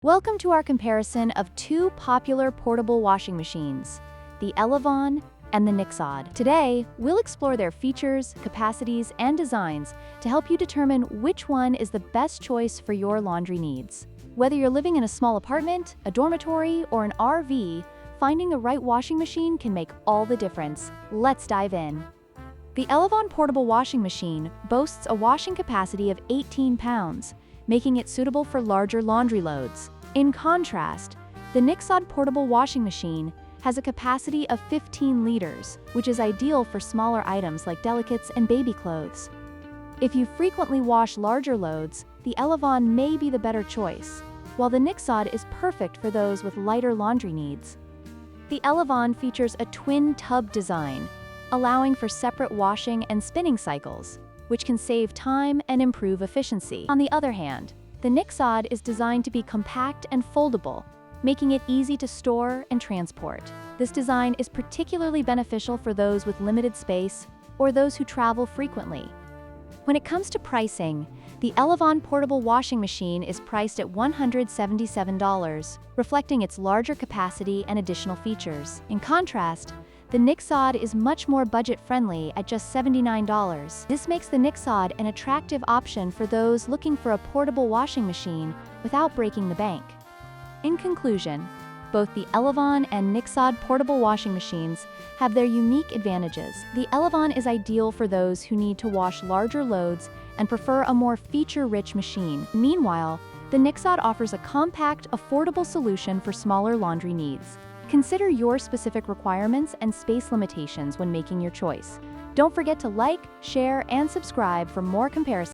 Welcome to our comparison of two popular portable washing machines, the Elevon and the Nixod. Today, we'll explore their features, capacities, and designs to help you determine which one is the best choice for your laundry needs. Whether you're living in a small apartment, a dormitory, or an RV, finding the right washing machine can make all the difference. Let's dive in. The Elevon portable washing machine boasts a washing capacity of 18 pounds, making it suitable for larger laundry loads. In contrast, the Nixod portable washing machine has a capacity of 15 liters, which is ideal for smaller items like delicates and baby clothes. If you frequently wash larger loads, the Elevon may be the better choice, while the Nixod is perfect for those with lighter laundry needs. The Elevon features a twin tub design, allowing for separate washing and spinning cycles, which can save time and improve efficiency. On the other hand, the Nixod is designed to be compact and foldable, making it easy to store and transport. This design is particularly beneficial for those with limited space or those who travel frequently. When it comes to pricing, the Elevon portable washing machine is priced at $177, reflecting its larger capacity and additional features. In contrast, the Nixod is much more budget-friendly at just $79. This makes the Nixod an attractive option for those looking for a portable washing machine without breaking the bank. In conclusion, both the Elevon and Nixod portable washing machines have their unique advantages. The Elevon is ideal for those who need to wash larger loads and prefer a more feature-rich machine. Meanwhile, the Nixod offers a compact, affordable solution for smaller laundry needs. Consider your specific requirements and space limitations when making your choice. Don't forget to like, share, and subscribe for more comparisons.